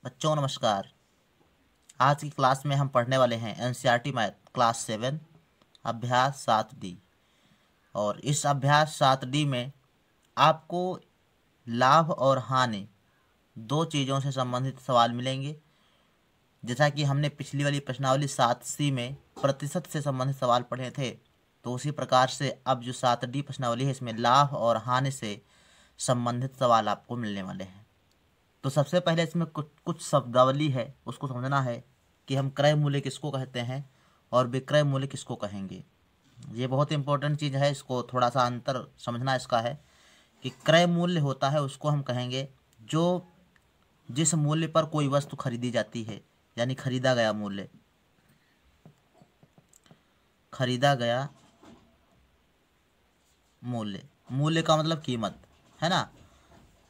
बच्चों नमस्कार। आज की क्लास में हम पढ़ने वाले हैं एनसीईआरटी मैथ क्लास 7 अभ्यास 7D। और इस अभ्यास 7D में आपको लाभ और हानि दो चीज़ों से संबंधित सवाल मिलेंगे। जैसा कि हमने पिछली वाली प्रश्नावली 7C में प्रतिशत से संबंधित सवाल पढ़े थे, तो उसी प्रकार से अब जो 7D प्रश्नावली है इसमें लाभ और हानि से संबंधित सवाल आपको मिलने वाले हैं। तो सबसे पहले इसमें कुछ शब्दावली है, उसको समझना है कि हम क्रय मूल्य किसको कहते हैं और विक्रय मूल्य किसको कहेंगे। ये बहुत इंपॉर्टेंट चीज़ है, इसको थोड़ा सा अंतर समझना इसका है कि क्रय मूल्य होता है उसको हम कहेंगे जो जिस मूल्य पर कोई वस्तु खरीदी जाती है, यानी खरीदा गया मूल्य। खरीदा गया मूल्य, मूल्य का मतलब कीमत है ना।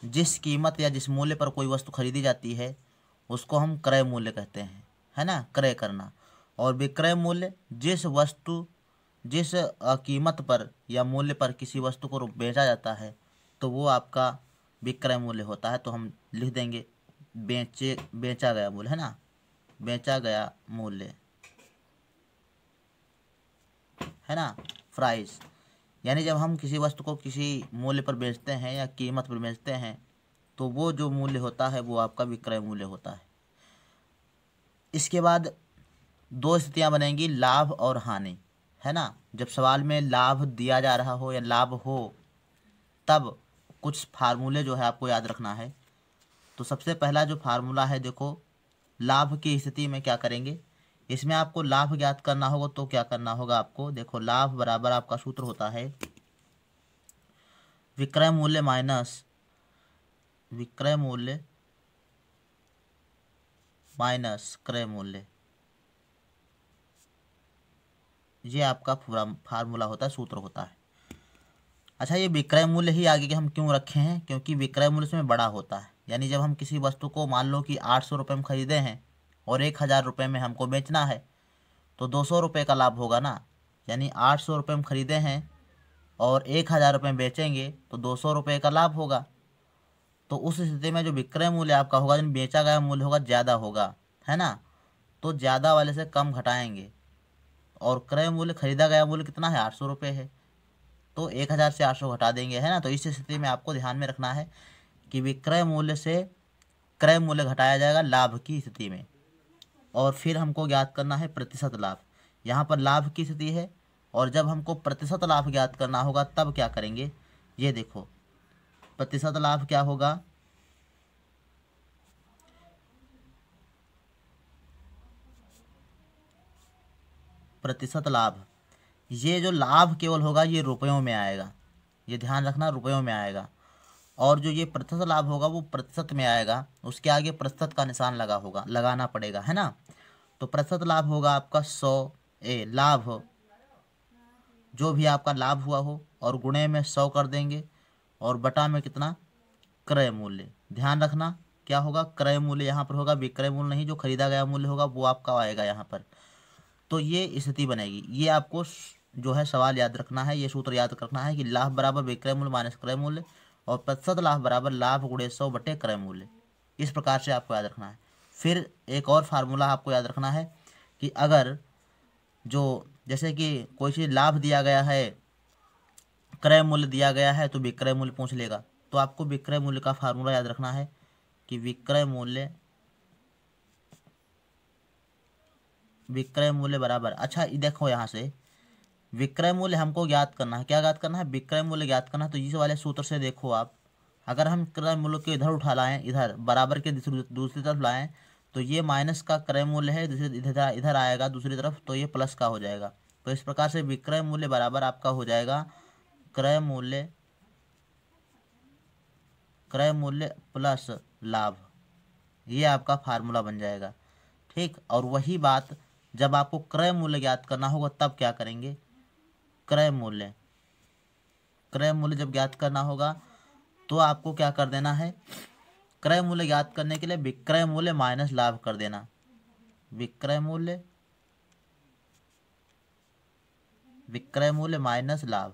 जिस कीमत या जिस मूल्य पर कोई वस्तु खरीदी जाती है उसको हम क्रय मूल्य कहते हैं, है ना, क्रय करना। और विक्रय मूल्य जिस कीमत पर या मूल्य पर किसी वस्तु को बेचा जाता है तो वो आपका विक्रय मूल्य होता है। तो हम लिख देंगे बेचा गया मूल्य, है ना, बेचा गया मूल्य, है ना, प्राइस। यानी जब हम किसी वस्तु को किसी मूल्य पर बेचते हैं या कीमत पर बेचते हैं तो वो जो मूल्य होता है वो आपका विक्रय मूल्य होता है। इसके बाद दो स्थितियां बनेंगी, लाभ और हानि, है ना। जब सवाल में लाभ दिया जा रहा हो या लाभ हो तब कुछ फार्मूले जो है आपको याद रखना है। तो सबसे पहला जो फार्मूला है, देखो, लाभ की स्थिति में क्या करेंगे, इसमें आपको लाभ ज्ञात करना होगा तो क्या करना होगा आपको, देखो, लाभ बराबर आपका सूत्र होता है विक्रय मूल्य माइनस क्रय मूल्य। ये आपका फार्मूला होता है, सूत्र होता है। अच्छा, ये विक्रय मूल्य ही आगे के हम क्यों रखे हैं, क्योंकि विक्रय मूल्य इसमें बड़ा होता है। यानी जब हम किसी वस्तु को मान लो कि 800 रुपये में खरीदे हैं और 1000 रुपये में हमको बेचना है तो 200 रुपये का लाभ होगा ना। यानी 800 रुपये में खरीदे हैं और 1000 रुपये में बेचेंगे तो 200 रुपये का लाभ होगा। तो उस स्थिति में जो विक्रय मूल्य आपका होगा, जो बेचा गया मूल्य होगा, ज़्यादा होगा, है ना। तो ज़्यादा वाले से कम घटाएंगे और क्रय मूल्य, खरीदा गया मूल्य कितना है, 800 रुपये है, तो 1000 से 800 घटा देंगे, है ना। तो इस स्थिति में आपको ध्यान में रखना है कि विक्रय मूल्य से क्रय मूल्य घटाया जाएगा लाभ की स्थिति में। और फिर हमको ज्ञात करना है प्रतिशत लाभ। यहाँ पर लाभ की स्थिति है और जब हमको प्रतिशत लाभ ज्ञात करना होगा तब क्या करेंगे, ये देखो, प्रतिशत लाभ क्या होगा, प्रतिशत लाभ, ये जो लाभ केवल होगा ये रुपयों में आएगा, ये ध्यान रखना, रुपयों में आएगा। और जो ये प्रतिशत लाभ होगा वो प्रतिशत में आएगा, उसके आगे प्रतिशत का निशान लगाना पड़ेगा, है ना। तो प्रतिशत लाभ होगा आपका 100 लाभ, जो भी आपका लाभ हुआ हो, और गुणे में 100 कर देंगे और बटा में कितना, क्रय मूल्य। ध्यान रखना क्या होगा, क्रय मूल्य यहाँ पर होगा, विक्रय मूल्य नहीं। जो खरीदा गया मूल्य होगा वो आपका आएगा यहाँ पर। तो ये स्थिति बनेगी। ये आपको जो है सवाल याद रखना है, ये सूत्र याद रखना है कि लाभ बराबर विक्रय मूल्य माइनस क्रय मूल्य और प्रतिशत लाभ बराबर लाभ गुणे 100 बटे क्रय मूल्य। इस प्रकार से आपको याद रखना है। फिर एक और फार्मूला आपको याद रखना है कि अगर जो, जैसे कि कोई चीज़ लाभ दिया गया है, क्रय मूल्य दिया गया है, तो विक्रय मूल्य पूछ लेगा, तो आपको विक्रय मूल्य का फार्मूला याद रखना है कि विक्रय मूल्य बराबर, अच्छा देखो, यहाँ से विक्रय मूल्य हमको ज्ञात करना है। क्या ज्ञात करना है, विक्रय मूल्य ज्ञात करना है। तो इस वाले सूत्र से देखो आप, अगर हम क्रय मूल्य को इधर उठा लाएं, इधर बराबर के दूसरी तरफ लाएं, तो ये माइनस का क्रय मूल्य है, इधर इधर आएगा दूसरी तरफ, तो ये प्लस का हो जाएगा। तो इस प्रकार से विक्रय मूल्य बराबर आपका हो जाएगा क्रय मूल्य प्लस लाभ। ये आपका फार्मूला बन जाएगा, ठीक। और वही बात जब आपको क्रय मूल्य ज्ञात करना होगा तब क्या करेंगे, क्रय मूल्य जब ज्ञात करना होगा तो आपको क्या कर देना है, क्रय मूल्य ज्ञात करने के लिए विक्रय मूल्य माइनस लाभ कर देना, विक्रय मूल्य माइनस लाभ।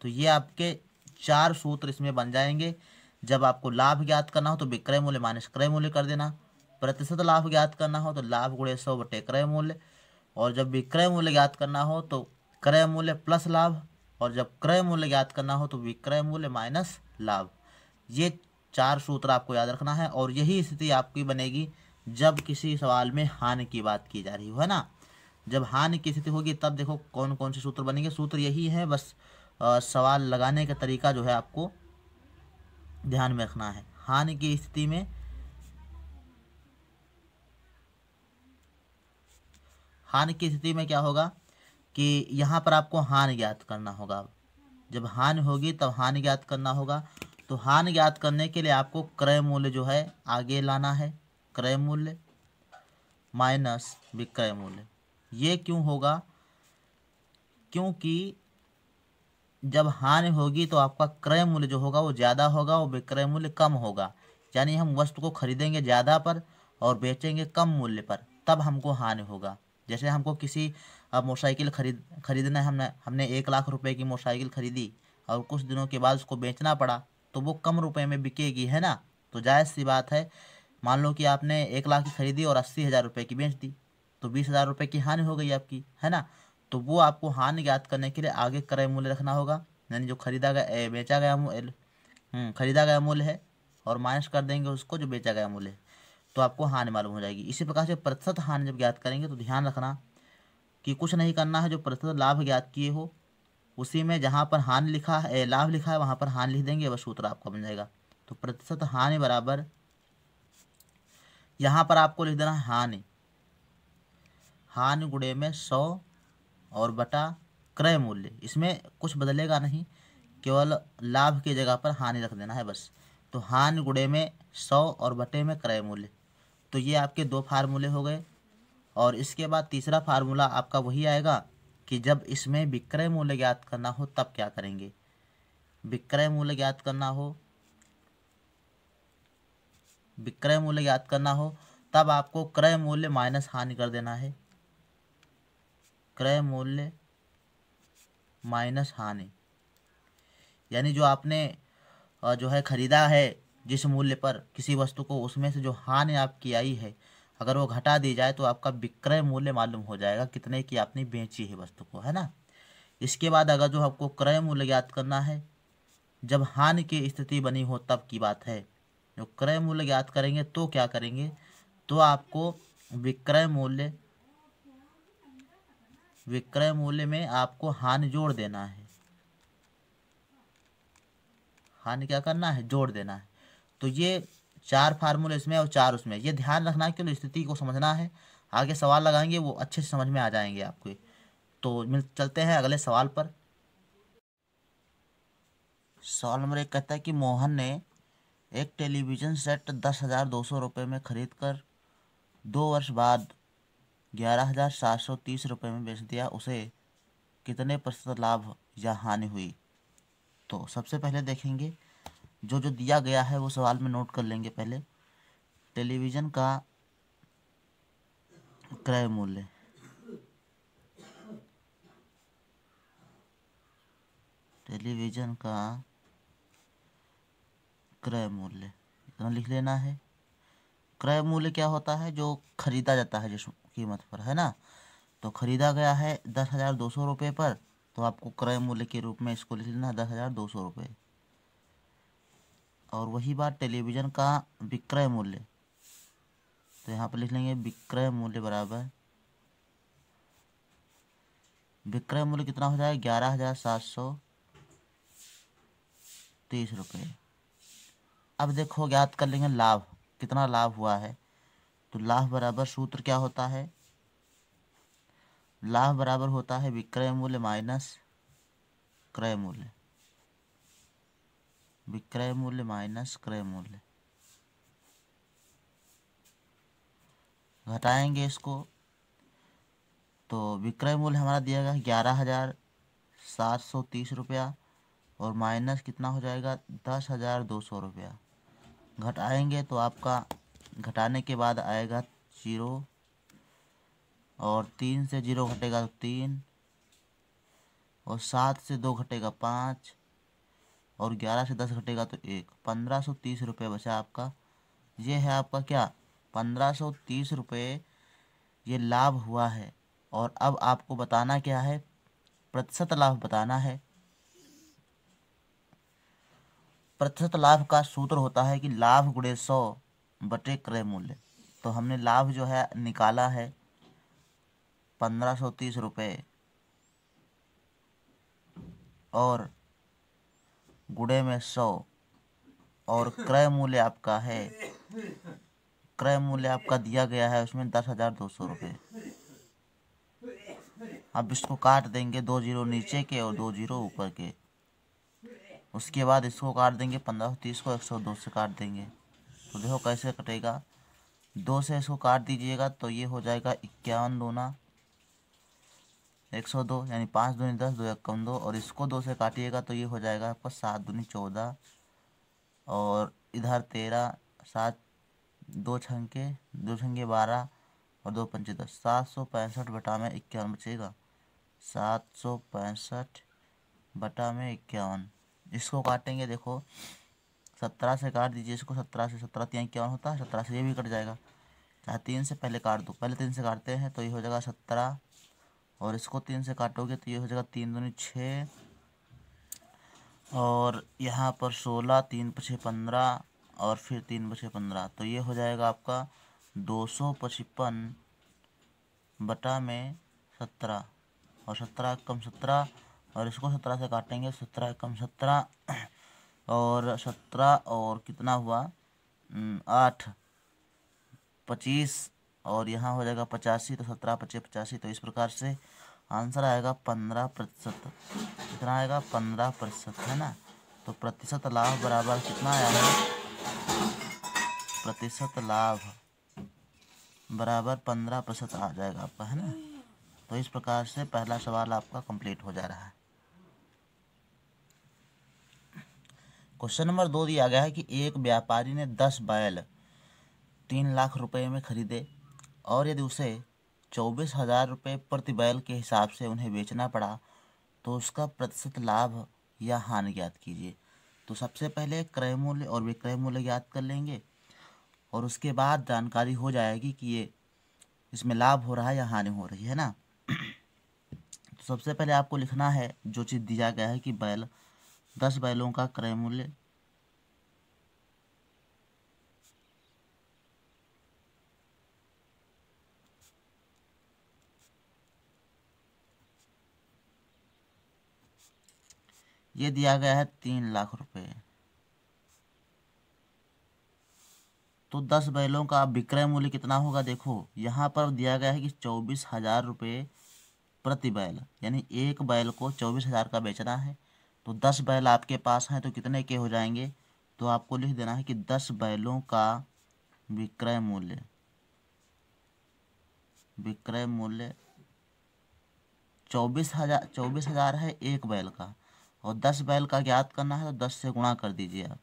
तो ये आपके 4 सूत्र इसमें बन जाएंगे। जब आपको लाभ ज्ञात करना हो तो विक्रय मूल्य माइनस क्रय मूल्य कर देना, प्रतिशत लाभ ज्ञात करना हो तो लाभ गुणे 100 बटे क्रय मूल्य, और जब विक्रय मूल्य ज्ञात करना हो तो क्रय मूल्य प्लस लाभ, और जब क्रय मूल्य ज्ञात करना हो तो विक्रय मूल्य माइनस लाभ। ये 4 सूत्र आपको याद रखना है, और यही स्थिति आपकी बनेगी जब किसी सवाल में हानि की बात की जा रही हो, है ना। जब हानि की स्थिति होगी तब देखो कौन कौन से सूत्र बनेंगे। सूत्र यही है, बस सवाल लगाने का तरीका जो है आपको ध्यान में रखना है। हानि की स्थिति में क्या होगा कि यहाँ पर आपको हानि ज्ञात करना होगा। जब हानि होगी तब हानि ज्ञात करना होगा, तो हानि ज्ञात करने के लिए आपको क्रय मूल्य जो है आगे लाना है, क्रय मूल्य माइनस विक्रय मूल्य। ये क्यों होगा? क्योंकि जब हानि होगी तो आपका क्रय मूल्य जो होगा वो ज़्यादा होगा और विक्रय मूल्य कम होगा। यानी हम वस्तु को खरीदेंगे ज़्यादा पर और बेचेंगे कम मूल्य पर, तब हमको हानि होगा। जैसे हमको किसी मोटरसाइकिल खरीदना है, हमने 1 लाख रुपए की मोटरसाइकिल खरीदी और कुछ दिनों के बाद उसको बेचना पड़ा, तो वो कम रुपए में बिकेगी, है ना। तो जायज़ सी बात है, मान लो कि आपने 1 लाख की खरीदी और 80,000 रुपये की बेच दी, तो 20,000 रुपये की हानि हो गई आपकी, है ना। तो वो आपको हानि ज्ञात करने के लिए आगे क्रय मूल्य रखना होगा, यानी जो खरीदा गया मूल्य है, और माइनस कर देंगे उसको जो बेचा गया मूल्य है, तो आपको हानि मालूम हो जाएगी। इसी प्रकार से प्रतिशत हानि जब ज्ञात करेंगे तो ध्यान रखना कि कुछ नहीं करना है, जो प्रतिशत लाभ ज्ञात किए हो उसी में जहाँ पर हानि लिखा है, लाभ लिखा है, वहाँ पर हानि लिख देंगे, बस सूत्र आपका बन जाएगा। तो प्रतिशत हानि बराबर, यहाँ पर आपको लिख देना है हानि गुणे में 100 और बटा क्रय मूल्य। इसमें कुछ बदलेगा नहीं, केवल लाभ की जगह पर हानि रख देना है बस। तो हानि गुणे में 100 और बटे में क्रय मूल्य। तो ये आपके 2 फार्मूले हो गए। और इसके बाद तीसरा फार्मूला आपका वही आएगा कि जब इसमें विक्रय मूल्य ज्ञात करना हो तब क्या करेंगे। विक्रय मूल्य ज्ञात करना हो तब आपको क्रय मूल्य माइनस हानि कर देना है, क्रय मूल्य माइनस हानि। यानी जो आपने जो है खरीदा है जिस मूल्य पर किसी वस्तु को, उसमें से जो हानि आपकी आई है अगर वो घटा दी जाए तो आपका विक्रय मूल्य मालूम हो जाएगा कितने की आपने बेची है वस्तु को, है ना। इसके बाद अगर जो आपको क्रय मूल्य ज्ञात करना है जब हानि की स्थिति बनी हो तब की बात है। जो क्रय मूल्य ज्ञात करेंगे तो क्या करेंगे, तो आपको विक्रय मूल्य में आपको हानि जोड़ देना है। हानि क्या करना है, जोड़ देना है। तो ये 4 फार्मूले इसमें और 4 उसमें, ये ध्यान रखना है कि स्थिति को समझना है। आगे सवाल लगाएंगे वो अच्छे से समझ में आ जाएंगे आपको। तो चलते हैं अगले सवाल पर। सवाल नंबर 1 कहता है कि मोहन ने एक टेलीविज़न सेट 10,200 रुपये में खरीद कर 2 वर्ष बाद 11,730 रुपये में बेच दिया। उसे कितने प्रतिशत लाभ या हानि हुई। तो सबसे पहले देखेंगे जो जो दिया गया है वो सवाल में नोट कर लेंगे। पहले टेलीविज़न का क्रय मूल्य, टेलीविज़न का क्रय मूल्य इतना लिख लेना है। क्रय मूल्य क्या होता है, जो खरीदा जाता है जिस कीमत पर, है ना। तो खरीदा गया है 10,200 रुपये पर, तो आपको क्रय मूल्य के रूप में इसको लिख लेना 10,200 रुपये। और वही बात टेलीविज़न का विक्रय मूल्य, तो यहाँ पर लिख लेंगे विक्रय मूल्य बराबर, विक्रय मूल्य कितना हो जाएगा 11,730 रुपये। अब देखो ज्ञात कर लेंगे लाभ, कितना लाभ हुआ है। तो लाभ बराबर सूत्र क्या होता है, लाभ बराबर होता है विक्रय मूल्य माइनस क्रय मूल्य, विक्रय मूल्य माइनस क्रय मूल्य। घटाएंगे इसको तो विक्रय मूल्य हमारा दिया गया 11,730 रुपया और माइनस कितना हो जाएगा 10,200 रुपया। घटाएंगे तो आपका घटाने के बाद आएगा 0, और 3 से 0 घटेगा तो 3, और 7 से 2 घटेगा 5, और 11 से 10 घटेगा तो 1। 1,530 रुपये बचा आपका। ये है आपका क्या, 1530 रुपये ये लाभ हुआ है। और अब आपको बताना क्या है, प्रतिशत लाभ बताना है। प्रतिशत लाभ का सूत्र होता है कि लाभ गुणे 100 बटे क्रय मूल्य। तो हमने लाभ जो है निकाला है 1530 रुपये और गुणे में 100 और क्रय मूल्य आपका है, क्रय मूल्य आपका दिया गया है उसमें 10,200 रुपये। अब इसको काट देंगे, 2 जीरो नीचे के और 2 जीरो ऊपर के। उसके बाद इसको काट देंगे 1530 को 102 से काट देंगे। तो देखो कैसे कटेगा, 2 से इसको काट दीजिएगा तो ये हो जाएगा 51 दूना 102, यानी 5 दूनी 10, 2 एक कम 2। और इसको 2 से काटिएगा तो ये हो जाएगा आपका 7 दूनी 14 और इधर 13, 7 2 छंके 2 छंके 12 और 2 पंचे 10, 765 बटा में 51 बचेगा। 765 बटा में 51, इसको काटेंगे। देखो 17 से काट दीजिए इसको, 17 से 17 3 51 होता है, 17 से ये भी कट जाएगा। चाहे 3 से पहले काट दो, पहले 3 से काटते हैं तो ये हो जाएगा 17 और इसको 3 से काटोगे तो ये हो जाएगा 3 दूनी 6 और यहाँ पर 16, 3 पछे 15 और फिर 3 बचे 15। तो ये हो जाएगा आपका 255 बटा में 17 और 17 कम 17 और इसको 17 से काटेंगे, 17 कम 17 और 17 और कितना हुआ 8 25 और यहाँ हो जाएगा 85। तो 17 पचे 85। तो इस प्रकार से आंसर आएगा 15%। कितना आएगा 15%, है ना। तो प्रतिशत लाभ बराबर कितना आया है, प्रतिशत लाभ बराबर 15% आ जाएगा आपका, है ना। तो इस प्रकार से पहला सवाल आपका कंप्लीट हो जा रहा है। क्वेश्चन नंबर 2 दिया गया है कि एक व्यापारी ने 10 बैल 3 लाख रुपए में खरीदे और यदि उसे 24,000 रुपये प्रति बैल के हिसाब से उन्हें बेचना पड़ा तो उसका प्रतिशत लाभ या हानि ज्ञात कीजिए। तो सबसे पहले क्रय मूल्य और विक्रय मूल्य ज्ञात कर लेंगे और उसके बाद जानकारी हो जाएगी कि ये इसमें लाभ हो रहा है या हानि हो रही है ना। तो सबसे पहले आपको लिखना है जो चीज़ दिया गया है कि 10 बैलों का क्रय मूल्य, ये दिया गया है 3 लाख रुपए। तो 10 बैलों का विक्रय मूल्य कितना होगा, देखो यहाँ पर दिया गया है कि 24,000 रुपये प्रति बैल, यानी एक बैल को 24,000 का बेचना है। तो 10 बैल आपके पास हैं तो कितने के हो जाएंगे, तो आपको लिख देना है कि 10 बैलों का विक्रय मूल्य, विक्रय मूल्य 24,000 है एक बैल का और 10 बैल का ज्ञात करना है तो 10 से गुणा कर दीजिए आप,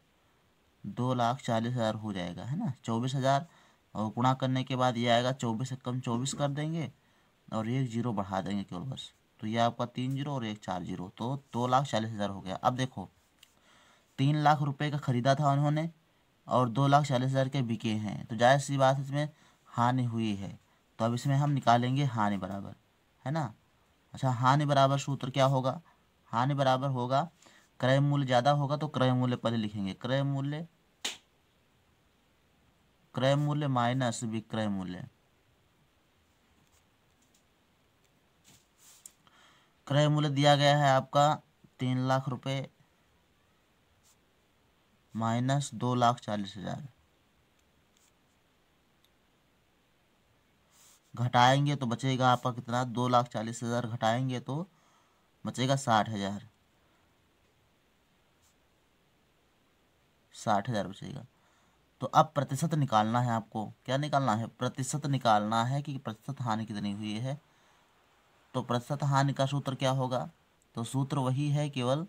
2,40,000 हो जाएगा, है ना। 24,000 और गुणा करने के बाद ये आएगा 24 से कम 24 कर देंगे और एक जीरो बढ़ा देंगे केवल बस। तो ये आपका 3 जीरो और एक 4 जीरो, तो 2,40,000 हो गया। अब देखो 3 लाख रुपए का खरीदा था उन्होंने और 2,40,000 के बिके हैं, तो जाहिर सी बात इसमें हानि हुई है। तो अब इसमें हम निकालेंगे हानि बराबर, है ना। अच्छा, हानि बराबर सूत्र क्या होगा, हानि बराबर होगा क्रय मूल्य ज़्यादा होगा तो क्रय मूल्य पहले लिखेंगे, क्रय मूल्य माइनस विक्रय मूल्य, क्रय मूल्य दिया गया है आपका 3 लाख रुपए माइनस 2,40,000, घटाएंगे तो बचेगा आपका कितना, 2,40,000 घटाएंगे तो बचेगा 60,000, 60,000 बचेगा। तो अब प्रतिशत निकालना है आपको, क्या निकालना है, प्रतिशत निकालना है कि प्रतिशत हानि कितनी हुई है। तो प्रतिशत हानि का सूत्र क्या होगा, तो सूत्र वही है, केवल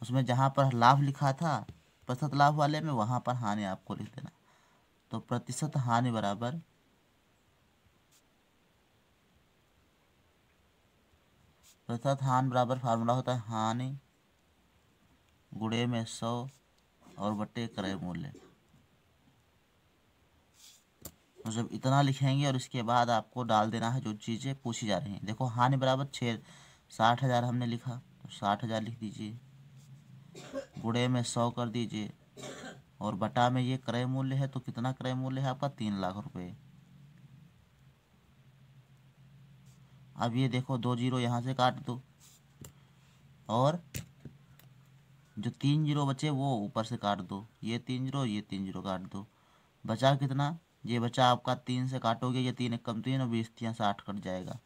उसमें जहाँ पर लाभ लिखा था प्रतिशत लाभ वाले में वहाँ पर हानि आपको लिख देना। तो प्रतिशत हानि बराबर प्रतिशत हानि बराबर फार्मूला होता है हानि गुणे में 100 और बटे क्रय मूल्य। तो जब इतना लिखेंगे और इसके बाद आपको डाल देना है जो चीज़ें पूछी जा रही हैं। देखो हानि बराबर 60,000 हमने लिखा, तो 60,000 लिख दीजिए, गुणे में 100 कर दीजिए, और बटा में ये क्रय मूल्य है, तो कितना क्रय मूल्य है आपका 3 लाख रुपए। अब ये देखो 2 जीरो यहाँ से काट दो, और जो 3 जीरो बचे वो ऊपर से काट दो, ये 3 जीरो, ये 3 जीरो काट दो, बचा कितना, ये बचा आपका 3 से काटोगे, ये 3 एक कम 3 और 20×3 = 60 कट जाएगा।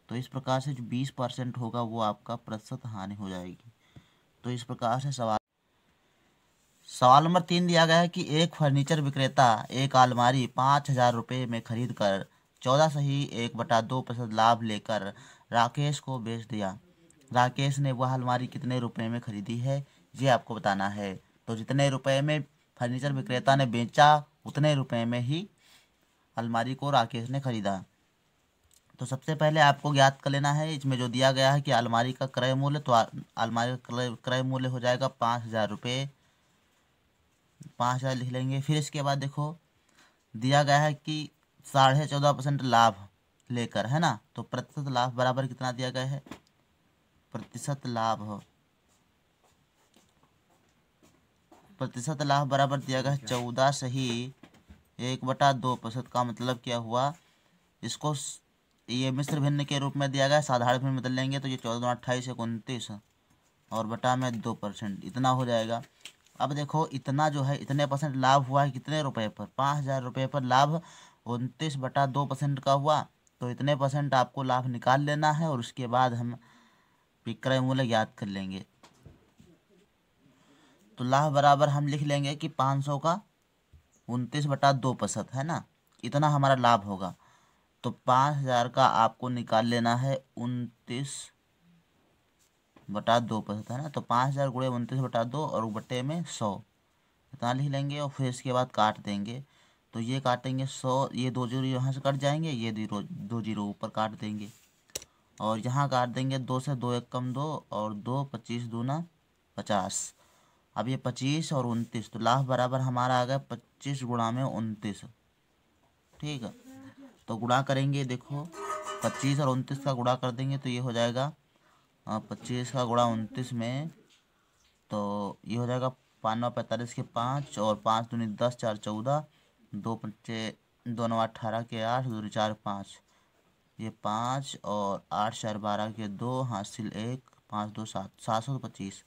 तो इस प्रकार से जो 20% होगा वो आपका प्रतिशत हानि हो जाएगी। तो इस प्रकार से सवाल नंबर 3 दिया गया है कि एक फर्नीचर विक्रेता एक अलमारी 5,000 रुपये में खरीद कर 14 लाभ लेकर राकेश को बेच दिया। राकेश ने वह अलमारी कितने रुपए में खरीदी है, ये आपको बताना है। तो जितने रुपए में फर्नीचर विक्रेता ने बेचा उतने रुपए में ही अलमारी को राकेश ने खरीदा। तो सबसे पहले आपको ज्ञात कर लेना है, इसमें जो दिया गया है कि अलमारी का क्रय मूल्य, तो अलमारी का क्रय मूल्य हो जाएगा 5,000 रुपये, 5,000 लिख लेंगे। फिर इसके बाद देखो दिया गया है कि 14.5% लाभ लेकर, है ना, तो प्रतिशत लाभ बराबर कितना दिया गया है, प्रतिशत लाभ बराबर दिया गया है 14 सही 1/2%। का मतलब क्या हुआ, इसको ये मिश्र भिन्न के रूप में दिया गया है, साधारण भिन्न बदल लेंगे तो ये 14 28 29 और बटा में 2%, इतना हो जाएगा। अब देखो इतना जो है, इतने परसेंट लाभ हुआ है कितने रुपए पर, 5,000 रुपये पर लाभ 29/2% का हुआ, तो इतने परसेंट आपको लाभ निकाल लेना है और उसके बाद हम विक्रय मूल्य ज्ञात कर लेंगे। तो लाभ बराबर हम लिख लेंगे कि 500 का 29/2%, है ना, इतना हमारा लाभ होगा। तो 5,000 का आपको निकाल लेना है 29/2%, है ना, तो 5,000 गुणे 29/2 और बटे में 100, इतना लिख लेंगे और फिर इसके बाद काट देंगे। तो ये काटेंगे 100, ये 2 जीरो यहाँ से कट जाएंगे, ये 2 जीरो ऊपर काट देंगे और यहाँ काट देंगे 2 से 2 एक कम 2 और 2 25 दूना 50। अब ये 25 और 29, तो लाभ बराबर हमारा आ गया 25 गुणा में 29, ठीक है। तो गुणा करेंगे, देखो 25 और 29 का गुणा कर देंगे तो ये हो जाएगा 25 का गुणा 29 में, तो ये हो जाएगा 5 9 45 के 5 और 5 दूनी 10 4 14, 2 पंचे 2 9 18 के 8, 2 4 5, ये 5 और 8 4 12 के 2, हासिल 1, 5 2 7, 725,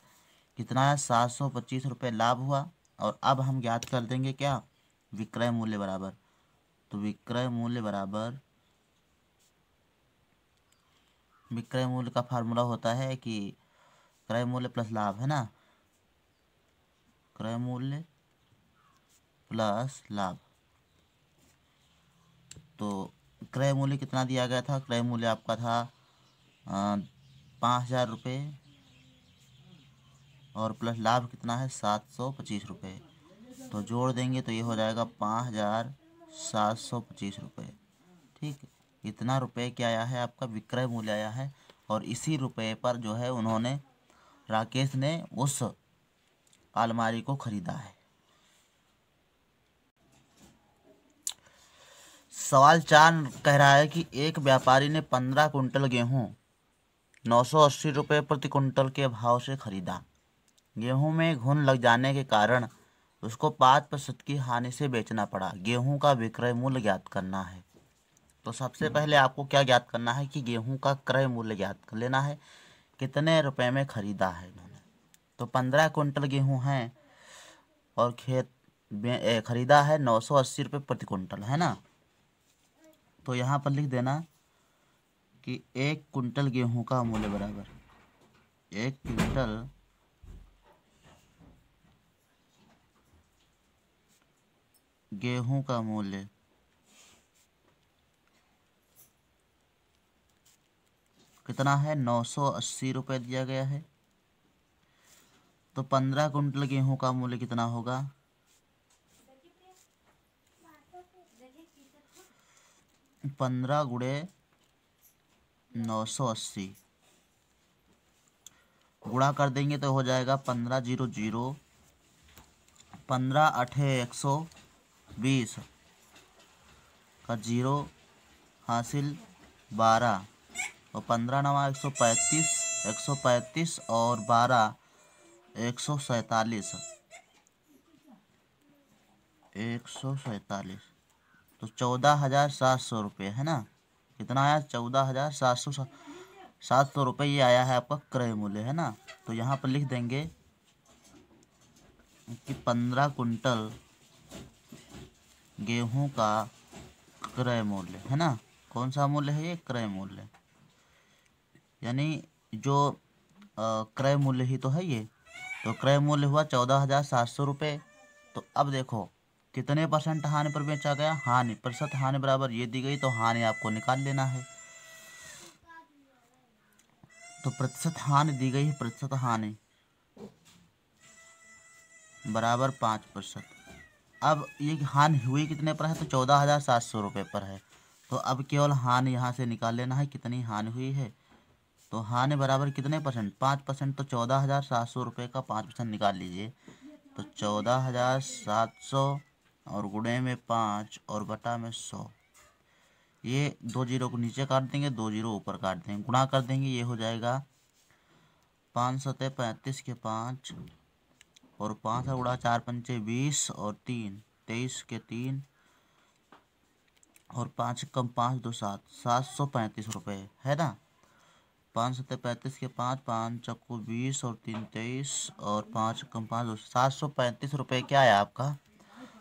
कितना है 725 रुपये लाभ हुआ। और अब हम ज्ञात कर देंगे क्या, विक्रय मूल्य बराबर। तो विक्रय मूल्य का फार्मूला होता है कि क्रय मूल्य प्लस लाभ, है ना, क्रय मूल्य प्लस लाभ। तो क्रय मूल्य कितना दिया गया था, क्रय मूल्य आपका था 5,000 रुपये और प्लस लाभ कितना है 725 रुपये, तो जोड़ देंगे तो ये हो जाएगा 5,725 रुपये, ठीक। इतना रुपये क्या आया है, आपका विक्रय मूल्य आया है। और इसी रुपये पर जो है उन्होंने, राकेश ने उस अलमारी को खरीदा है। सवाल 4 कह रहा है कि एक व्यापारी ने 15 कुंटल गेहूँ 980 रुपये प्रति कुंटल के भाव से खरीदा। गेहूं में घुन लग जाने के कारण उसको 5% की हानि से बेचना पड़ा। गेहूं का विक्रय मूल्य ज्ञात करना है। तो सबसे पहले आपको क्या ज्ञात करना है कि गेहूं का क्रय मूल्य ज्ञात कर लेना है, कितने रुपए में खरीदा है इन्होंने। तो 15 कुंटल गेहूं है और खेत में खरीदा है 980 रुपये प्रति कुंटल, है ना। तो यहाँ पर लिख देना कि 1 कुंटल गेहूं का मूल्य बराबर 1 कुंटल गेहूं का मूल्य कितना है, 980 रुपये दिया गया है। तो 15 कुंटल गेहूं का मूल्य कितना होगा, 15 गुणे 980 गुणा कर देंगे तो हो जाएगा 15 0 0, 15 8 120 का 0 हासिल 12 और 15 नवा 135, 135 और 12 147, 147। तो 14,700 रुपये है ना। कितना आया? 14,700 रुपये ये आया है आपका क्रय मूल्य, है ना। तो यहाँ पर लिख देंगे कि 15 कुंटल गेहूं का क्रय मूल्य, है ना। कौन सा मूल्य है ये? क्रय मूल्य। यानी जो क्रय मूल्य ही तो है ये। तो क्रय मूल्य हुआ 14,700 रुपये। तो अब देखो कितने परसेंट हानि पर बेचा गया? हानि, प्रतिशत हानि बराबर ये दी गई, तो हानि आपको निकाल लेना है। तो प्रतिशत हानि दी गई है, प्रतिशत हानि बराबर 5%। अब ये हानि हुई कितने पर है? तो 14,700 रुपये पर है। तो अब केवल हानि यहाँ से निकाल लेना है, कितनी हानि हुई है। तो हानि बराबर कितने परसेंट? 5%। तो 14,700 रुपये का 5% निकाल लीजिए। तो 14,700 और गुणे में 5 और बटा में 100। ये 2 जीरो को नीचे काट देंगे, 2 जीरो ऊपर काट देंगे, गुणा कर देंगे। ये हो जाएगा 5 सतह 35 के 5 और 5 गुणा 4 पंचे 20 और 3 23 के 3 और 5 कम 5 2 7, 735 रुपये, है ना। 5 सतह 35 के 5, 5 चक्कू 20 और 3 23 और 5 कम 5 2, 735 रुपये क्या है आपका?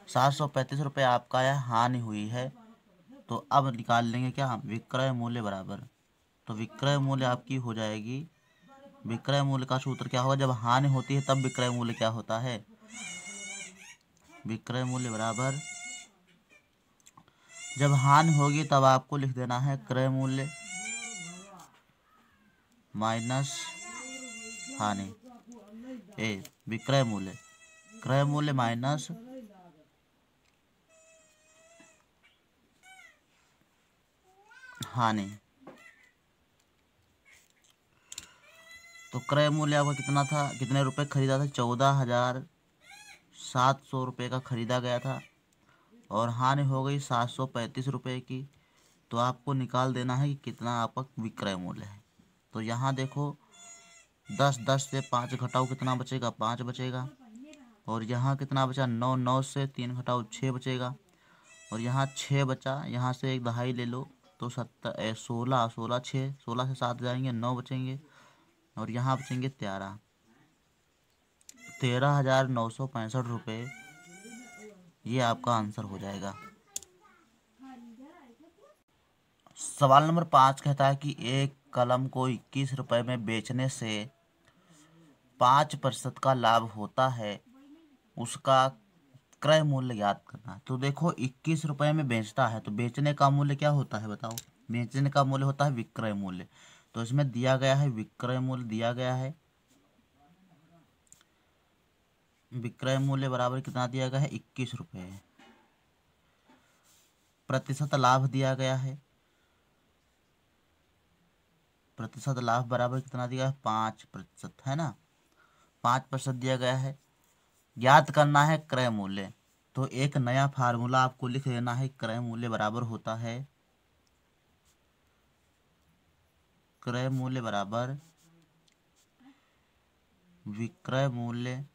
735 रुपये आपका यह हानि हुई है। तो अब निकाल लेंगे क्या? विक्रय मूल्य बराबर। तो विक्रय मूल्य आपकी हो जाएगी, विक्रय मूल्य का सूत्र क्या होगा? जब हानि होती है तब विक्रय मूल्य क्या होता है? विक्रय मूल्य बराबर, जब हानि होगी तब आपको लिख देना है क्रय मूल्य माइनस हानि। विक्रय मूल्य, क्रय मूल्य माइनस हानि। तो क्रय मूल्य आपका कितना था? कितने रुपए खरीदा था? 14,700 रुपये का खरीदा गया था और हानि हो गई 735 रुपये की। तो आपको निकाल देना है कि कितना आपका विक्रय मूल्य है। तो यहाँ देखो 10 से 5 घटाओ कितना बचेगा? 5 बचेगा। और यहाँ कितना बचा? 9 से 3 घटाओ 6 बचेगा। और यहाँ 6 बचा, यहाँ से एक दहाई ले लो तो 16 16 से 7 जाएंगे, 9 बचेंगे। और यहाँ बचेंगे 13,965 रुपये। ये आपका आंसर हो जाएगा। सवाल नंबर 5 कहता है कि एक कलम को 21 रुपये में बेचने से 5% का लाभ होता है, उसका क्रय मूल्य ज्ञात करना है। तो देखो 21 रुपये में बेचता है तो बेचने का मूल्य क्या होता है बताओ? बेचने का मूल्य होता है विक्रय मूल्य। तो इसमें दिया गया है विक्रय मूल्य दिया गया है। विक्रय मूल्य बराबर कितना दिया गया है? 21 रुपये। प्रतिशत लाभ दिया गया है, प्रतिशत लाभ बराबर कितना दिया है? 5%, है ना। 5% दिया गया है। ज्ञात करना है क्रय मूल्य। तो एक नया फार्मूला आपको लिख लेना है। क्रय मूल्य बराबर होता है, क्रय मूल्य बराबर विक्रय मूल्य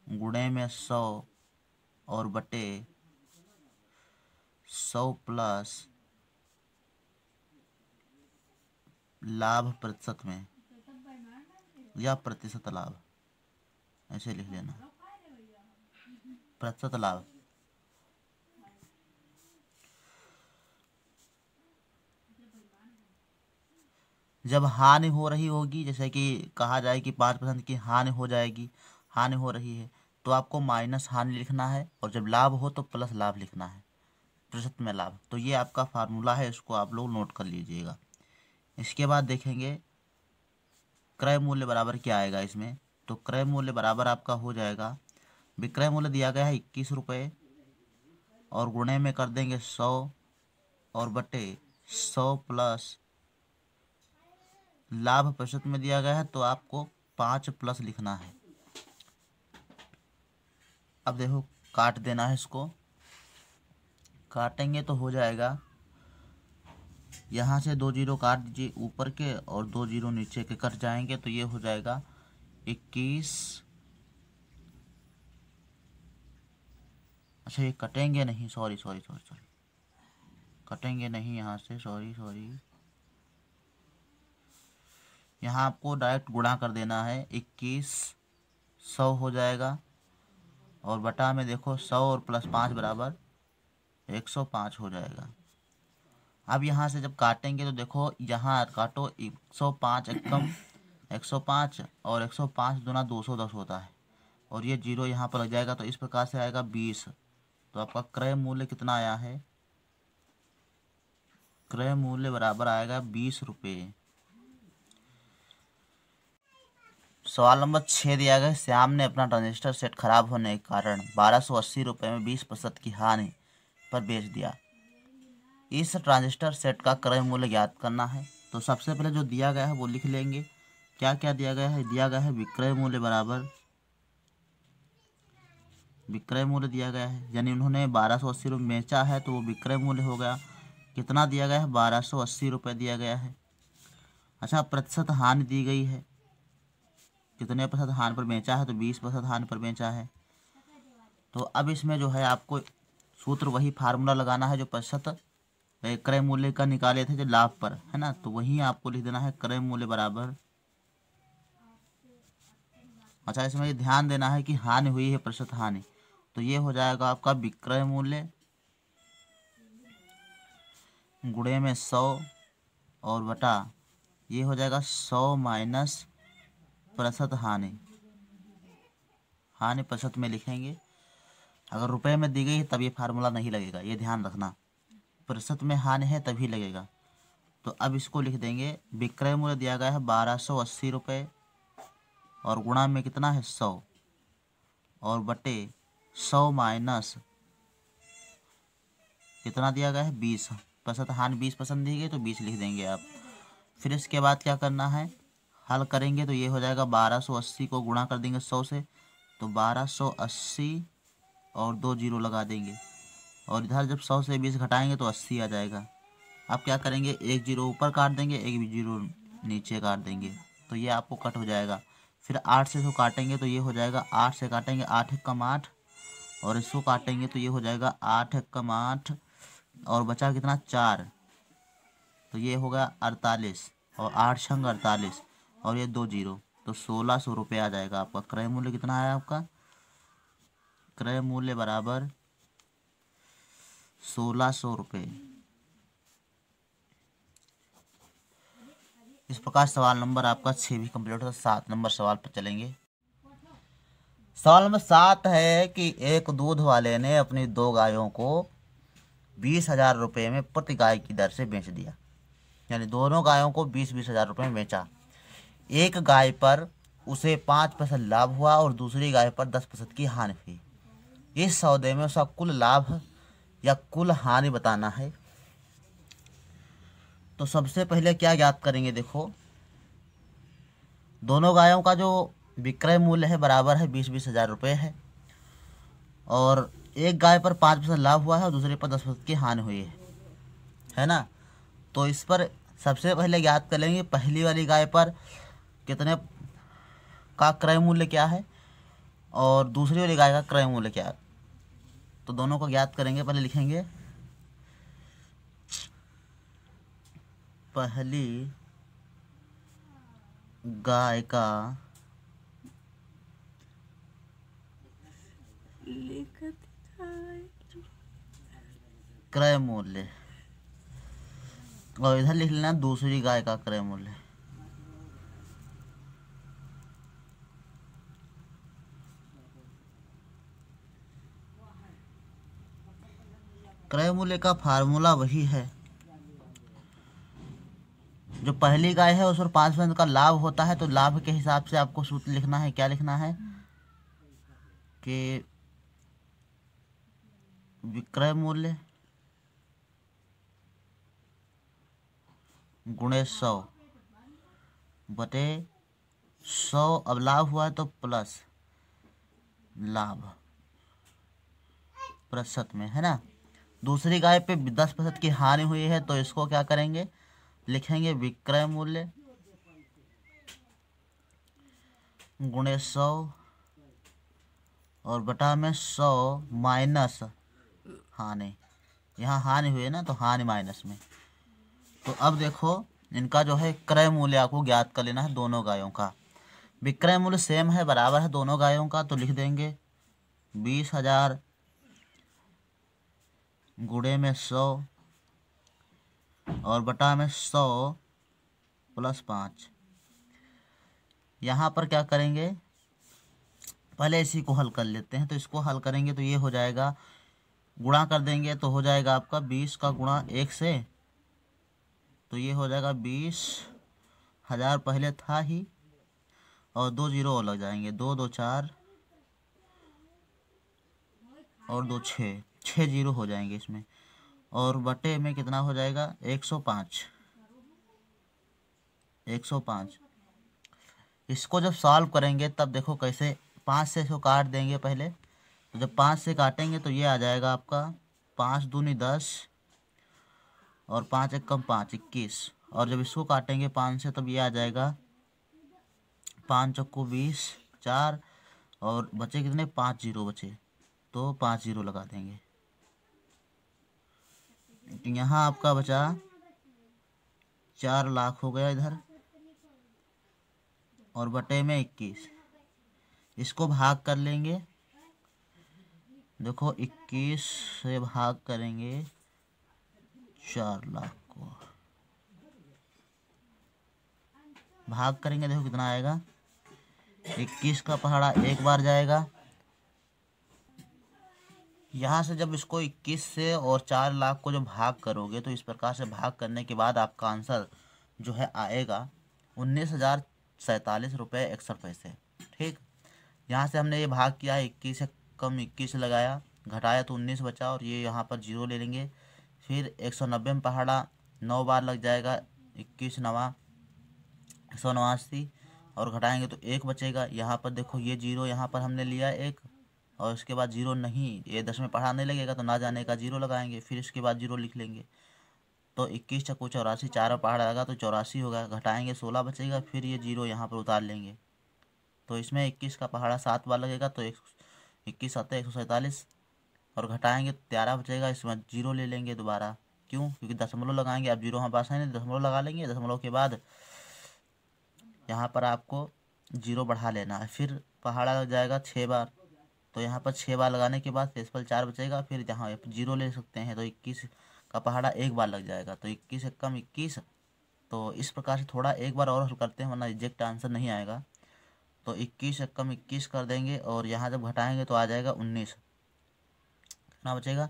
गुणे में 100 और बटे 100 प्लस लाभ प्रतिशत में, या प्रतिशत लाभ, ऐसे लिख लेना प्रतिशत लाभ। जब हानि हो रही होगी, जैसे कि कहा जाए कि 5% की हानि हो जाएगी, हानि हो रही है, तो आपको माइनस हानि लिखना है। और जब लाभ हो तो प्लस लाभ लिखना है, प्रतिशत में लाभ। तो ये आपका फार्मूला है, इसको आप लोग नोट कर लीजिएगा। इसके बाद देखेंगे क्रय मूल्य बराबर क्या आएगा इसमें। तो क्रय मूल्य बराबर आपका हो जाएगा, विक्रय मूल्य दिया गया है 21 रुपये और गुणे में कर देंगे 100 और बटे 100 प्लस लाभ प्रतिशत में दिया गया है तो आपको 5 प्लस लिखना है। अब देखो काट देना है इसको। काटेंगे तो हो जाएगा, यहाँ से 2 जीरो काट दीजिए ऊपर के और 2 जीरो नीचे के कट जाएंगे, तो ये हो जाएगा 21। अच्छा ये कटेंगे नहीं, सॉरी सॉरी सॉरी सॉरी, कटेंगे नहीं यहाँ से, सॉरी सॉरी। यहाँ आपको डायरेक्ट गुणा कर देना है, 21 100 हो जाएगा, और बटा में देखो 100 और प्लस 5 बराबर 105 हो जाएगा। अब यहाँ से जब काटेंगे तो देखो यहाँ काटो, 105 एकम 105 और 105 दूना 210 होता है, और ये जीरो यहाँ पर लग जाएगा, तो इस प्रकार से आएगा 20। तो आपका क्रय मूल्य कितना आया है, क्रय मूल्य बराबर आएगा 20 रुपये। सवाल नंबर 6 दिया गया, श्याम ने अपना ट्रांजिस्टर सेट खराब होने के कारण 1280 रुपये में 20% की हानि पर बेच दिया। इस ट्रांजिस्टर सेट का क्रय मूल्य ज्ञात करना है। तो सबसे पहले जो दिया गया है वो लिख लेंगे। क्या क्या दिया गया है, दिया गया है विक्रय मूल्य बराबर, विक्रय मूल्य दिया गया है, यानी उन्होंने 1280 रुपये बेचा है तो वो विक्रय मूल्य हो गया। कितना दिया गया है, 1280 रुपये दिया गया है। अच्छा प्रतिशत हानि दी गई है, कितने प्रतिशत हानि पर बेचा है, तो 20% हानि पर बेचा है। तो अब इसमें जो है आपको सूत्र वही फार्मूला लगाना है जो प्रतिशत क्रय मूल्य का निकाले थे जो लाभ पर, है ना, तो वही आपको लिख देना है क्रय मूल्य बराबर। अच्छा इसमें ये ध्यान देना है कि हानि हुई है प्रतिशत हानि, तो ये हो जाएगा आपका विक्रय मूल्य गुणे में 100 और बटा ये हो जाएगा 100 माइनस प्रतिशत हानि, हानि प्रतिशत में लिखेंगे। अगर रुपए में दी गई है तब ये फार्मूला नहीं लगेगा, ये ध्यान रखना, प्रतिशत में हानि है तभी लगेगा। तो अब इसको लिख देंगे, विक्रय मूल्य दिया गया है 1280 रुपये और गुणा में कितना है 100 और बटे 100 माइनस कितना दिया गया है 20, प्रतिशत हानि 20% दी गई तो 20 लिख देंगे आप। फिर इसके बाद क्या करना है, हल करेंगे तो ये हो जाएगा 1280 को गुणा कर देंगे 100 से, तो 1280 और 2 जीरो लगा देंगे, और इधर जब 100 से 20 घटाएंगे तो 80 आ जाएगा। अब क्या करेंगे, एक जीरो ऊपर काट देंगे, एक जीरो नीचे काट देंगे, तो ये आपको कट हो जाएगा। फिर 8 से इसको काटेंगे तो ये हो जाएगा, 8 से काटेंगे 8 एकम 8 और इसको काटेंगे तो ये हो जाएगा 8 एकम 8 और बचा कितना 4, तो ये होगा 48 और 8 छंग 48 और ये 2 जीरो, तो 1600 रुपये आ जाएगा आपका। क्रय मूल्य कितना आया आपका, क्रय मूल्य बराबर 1600 रुपये। इस प्रकार सवाल नंबर आपका 6 भी कंप्लीट होता है। 7 नंबर सवाल पर चलेंगे। सवाल नंबर 7 है कि एक दूध वाले ने अपनी 2 गायों को 20,000 रुपये में प्रति गाय की दर से बेच दिया, यानी दोनों गायों को 20-20 हज़ार रुपये में बेचा। एक गाय पर उसे 5% लाभ हुआ और दूसरी गाय पर 10% की हानि हुई। इस सौदे में उसका कुल लाभ या कुल हानि बताना है। तो सबसे पहले क्या ज्ञात करेंगे, देखो दोनों गायों का जो विक्रय मूल्य है बराबर है 20-20 हज़ार रुपये है, और एक गाय पर 5% लाभ हुआ है और दूसरे पर 10% की हानि हुई है ना। तो इस पर सबसे पहले ज्ञात कर लेंगे पहली वाली गाय पर कितने का क्रय मूल्य क्या है और दूसरी वाली गाय का क्रय मूल्य क्या है। तो दोनों को ज्ञात करेंगे, पहले लिखेंगे पहली गाय का क्रय मूल्य और इधर लिख लेना दूसरी गाय का क्रय मूल्य। क्रय मूल्य का फार्मूला वही है, जो पहली गाय है उस पर 5% का लाभ होता है, तो लाभ के हिसाब से आपको सूत्र लिखना है। क्या लिखना है कि विक्रय मूल्य गुणे 100 बटे 100, अब लाभ हुआ है तो प्लस लाभ प्रतिशत में, है ना। दूसरी गाय पे 10% की हानि हुई है, तो इसको क्या करेंगे, लिखेंगे विक्रय मूल्य गुणे 100 और बटा में 100 माइनस हानि। यहाँ हानि हुई है ना, तो हानि माइनस में। तो अब देखो इनका जो है क्रय मूल्य आपको ज्ञात कर लेना है दोनों गायों का। विक्रय मूल्य सेम है, बराबर है दोनों गायों का, तो लिख देंगे 20,000 गुणे में 100 और बटा में 100 प्लस 5। यहाँ पर क्या करेंगे, पहले इसी को हल कर लेते हैं। तो इसको हल करेंगे तो ये हो जाएगा, गुणा कर देंगे तो हो जाएगा आपका 20 का गुणा 1 से, तो ये हो जाएगा 20,000 पहले था ही, और 2 जीरो और लग जाएंगे, 2 2 4 और 2 6, 6 जीरो हो जाएंगे इसमें, और बटे में कितना हो जाएगा 105। 105 इसको जब सॉल्व करेंगे तब देखो कैसे, 5 से इसको काट देंगे पहले। तो जब 5 से काटेंगे तो ये आ जाएगा आपका 5 दूनी 10 और 5 एक कम 5 21। और जब इसको काटेंगे 5 से तब ये आ जाएगा 5 चक्कू 20 4 और बचे कितने, 5 जीरो बचे, तो 5 जीरो लगा देंगे। यहाँ आपका बचा 4 लाख हो गया इधर, और बटे में 21। इसको भाग कर लेंगे, देखो 21 से भाग करेंगे 4 लाख को, भाग करेंगे देखो कितना आएगा, 21 का पहाड़ा एक बार जाएगा। यहाँ से जब इसको 21 से और 4 लाख को जो भाग करोगे तो इस प्रकार से भाग करने के बाद आपका आंसर जो है आएगा 19,047 रुपये 61 पैसे। ठीक, यहाँ से हमने ये भाग किया, 21 से कम 21 लगाया, घटाया तो 19 बचा, और ये यहाँ पर जीरो ले लेंगे। फिर 190 में पहाड़ा 9 बार लग जाएगा, 21 नवा 189, और घटाएंगे तो 1 बचेगा। यहाँ पर देखो ये जीरो यहाँ पर हमने लिया 1, और इसके बाद जीरो नहीं, ये 10 में पढ़ा नहीं लगेगा तो ना जाने का जीरो लगाएंगे, फिर इसके बाद जीरो लिख लेंगे। तो 21 चक्कू 84, 4 पहाड़ा लगा तो 84 होगा, घटाएंगे 16 बचेगा, फिर ये जीरो यहाँ पर उतार लेंगे। तो इसमें 21 का पहाड़ा 7 बार लगेगा, तो 21 7 147, और घटाएंगे 13 बचेगा, इसमें जीरो ले लेंगे दोबारा। क्यों, क्योंकि दशमलव लगाएंगे, अब जीरो हमारे पास है नहीं, दशमलव लगा लेंगे। दशमलव के बाद यहाँ पर आपको जीरो बढ़ा लेना है, फिर पहाड़ा लग जाएगा 6 बार, तो यहाँ पर 6 बार लगाने के बाद शेषफल 4 बचेगा, फिर जहाँ जीरो ले सकते हैं, तो 21 का पहाड़ा एक बार लग जाएगा, तो 21 एक कम 21। तो इस प्रकार से थोड़ा एक बार और हल करते हैं, वरना एग्जैक्ट आंसर नहीं आएगा। तो 21 एक कम 21 कर देंगे, और यहाँ जब घटाएंगे तो आ जाएगा 19। कितना बचेगा,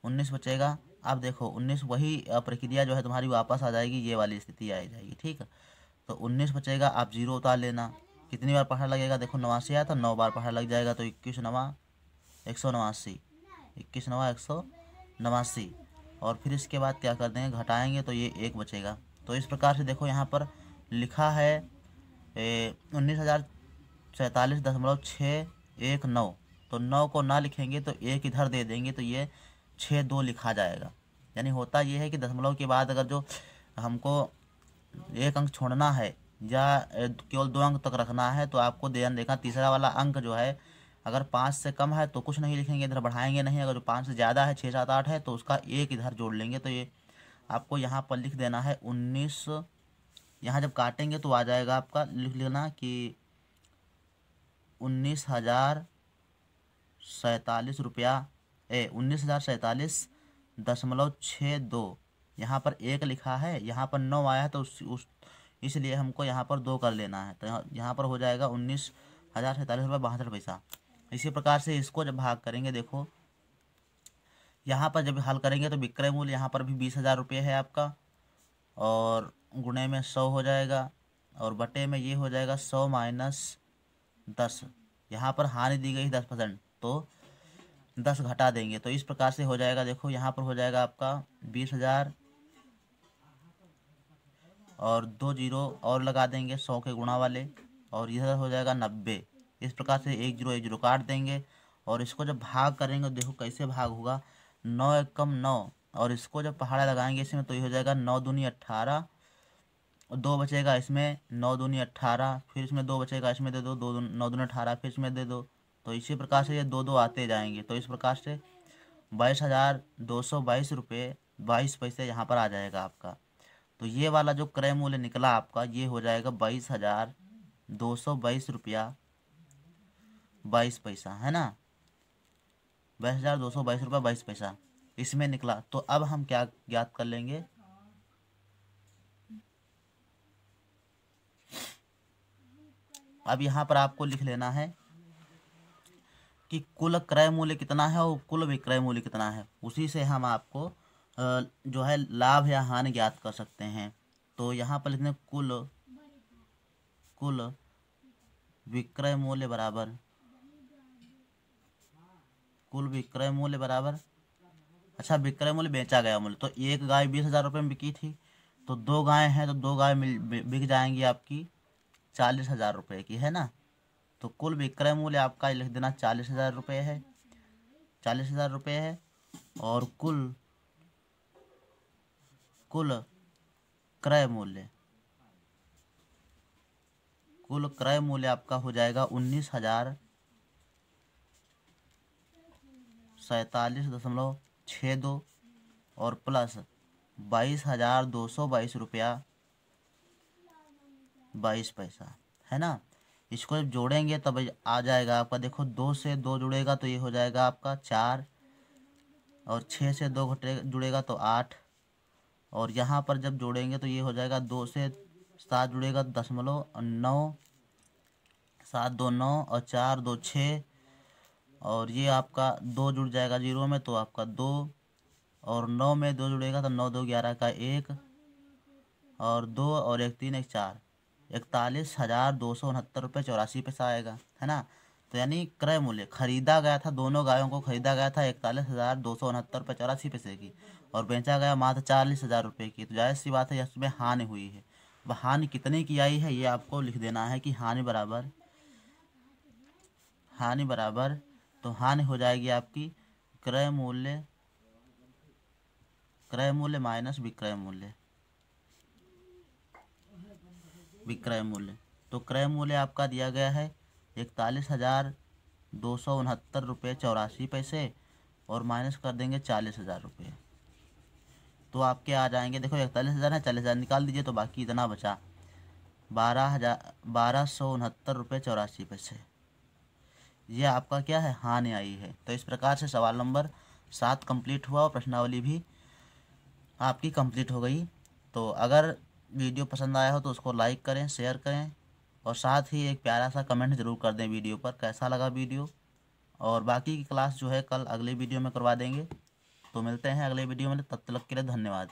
19 बचेगा। अब देखो 19 वही प्रक्रिया जो है तुम्हारी वापस आ जाएगी, ये वाली स्थिति आ जाएगी। ठीक है, तो 19 बचेगा, आप जीरो उतार लेना। कितनी बार पहाड़ा लगेगा, देखो 89 आया था, 9 बार पहाड़ा लग जाएगा, तो 21 नवा 189, 21 नवा 189, और फिर इसके बाद क्या कर देंगे, घटाएंगे तो ये 1 बचेगा। तो इस प्रकार से देखो यहाँ पर लिखा है 19,047.619, तो 9 को ना लिखेंगे तो 1 इधर दे देंगे, तो ये 62 लिखा जाएगा। यानी होता ये है कि दशमलव के बाद अगर जो हमको 1 अंक छोड़ना है या केवल 2 अंक तक रखना है, तो आपको ध्यान देखना तीसरा वाला अंक जो है अगर 5 से कम है तो कुछ नहीं लिखेंगे, इधर बढ़ाएंगे नहीं। अगर जो 5 से ज़्यादा है, 6 7 8 है, तो उसका 1 इधर जोड़ लेंगे। तो ये आपको यहाँ पर लिख देना है 19। यहाँ जब काटेंगे तो आ जाएगा आपका, लिख लेना कि 19,047 रुपया 19,047.62। यहाँ पर 1 लिखा है, यहाँ पर 9 आया है, तो इसलिए हमको यहाँ पर 2 कर लेना है, तो यहाँ पर हो जाएगा 19,047 रुपये 62 पैसा। इसी प्रकार से इसको जब भाग करेंगे, देखो यहाँ पर जब हल करेंगे तो विक्रय मूल्य यहाँ पर भी 20,000 रुपये है आपका, और गुणे में 100 हो जाएगा, और बटे में ये हो जाएगा 100 माइनस 10। यहाँ पर हानि दी गई 10%, तो 10 घटा देंगे, तो इस प्रकार से हो जाएगा। देखो यहाँ पर हो जाएगा आपका 20,000 और 2 जीरो और लगा देंगे 100 के गुणा वाले, और इधर हो जाएगा 90। इस प्रकार से 1 जीरो काट देंगे, और इसको जब भाग करेंगे देखो कैसे भाग होगा, 9 एकम 9, और इसको जब पहाड़ा लगाएंगे इसमें तो ये हो जाएगा 9 दूनी 18, और 2 बचेगा इसमें, 9 दूनी 18, फिर इसमें 2 बचेगा, इसमें दे दो, 9 दूनी 18, फिर इसमें दे दो। तो इसी प्रकार से ये 2 आते जाएंगे। तो इस प्रकार से 22,222 रुपये 22 पैसे यहाँ पर आ जाएगा आपका। तो ये वाला जो क्रय मूल्य निकला आपका, ये हो जाएगा 22,222 रुपया 22 पैसा, है ना, 22,222 रुपया 22 पैसा इसमें निकला। तो अब हम क्या ज्ञात कर लेंगे, अब यहाँ पर आपको लिख लेना है कि कुल क्रय मूल्य कितना है और कुल विक्रय मूल्य कितना है। उसी से हम आपको जो है लाभ या हानि ज्ञात कर सकते हैं। तो यहाँ पर लिखने कुल विक्रय मूल्य बराबर, कुल विक्रय मूल्य बराबर, अच्छा विक्रय मूल्य बेचा गया मूल्य, तो एक गाय 20,000 रुपये में बिकी थी, तो 2 गाय हैं तो 2 गाय बिक जाएंगी आपकी 40,000 रुपये की, है ना। तो कुल विक्रय मूल्य आपका लिख देना 40,000 रुपये है, 40,000 रुपये है। और कुल क्रय मूल्य, कुल क्रय मूल्य आपका हो जाएगा 19,047.62 और प्लस 22,222 रुपया 22 पैसा, है ना। इसको जब जोड़ेंगे तब आ जाएगा आपका, देखो 2 से 2 जुड़ेगा तो ये हो जाएगा आपका 4, और 6 से 2 जुड़ेगा तो 8, और यहाँ पर जब जोड़ेंगे तो ये हो जाएगा 2 से 7 जुड़ेगा 0.9, 7 2 9 और 4 2 6, और ये आपका 2 जुड़ जाएगा 0 में तो आपका 2, और 9 में 2 जुड़ेगा तो 9 2 11 का 1, और 2 और 1 3 1 4, 41,269 रुपये 84 पैसा आएगा, है ना। तो यानी क्रय मूल्य खरीदा गया था, दोनों गायों को खरीदा गया था 41,269 रुपये 84 पैसे की, और बेचा गया मात्र 40,000 रुपये की। तो जाहिर सी बात है इसमें हानि हुई है। वह हानि कितने की आई है ये आपको लिख देना है कि हानि बराबर, तो हानि हो जाएगी आपकी क्रय मूल्य माइनस विक्रय मूल्य। तो क्रय मूल्य आपका दिया गया है 41,269 रुपये 84 पैसे, और माइनस कर देंगे 40,000 रुपये, तो आपके आ जाएंगे, देखो 41,000 है, 40,000 निकाल दीजिए तो बाकी इतना बचा 12,69 रुपये 84 पैसे। ये आपका क्या है, हानि आई है। तो इस प्रकार से सवाल नंबर 7 कंप्लीट हुआ और प्रश्नावली भी आपकी कंप्लीट हो गई। तो अगर वीडियो पसंद आया हो तो उसको लाइक करें, शेयर करें, और साथ ही एक प्यारा सा कमेंट ज़रूर कर दें वीडियो पर कैसा लगा वीडियो। और बाकी की क्लास जो है कल अगले वीडियो में करवा देंगे। तो मिलते हैं अगले वीडियो में, तब तक के लिए धन्यवाद।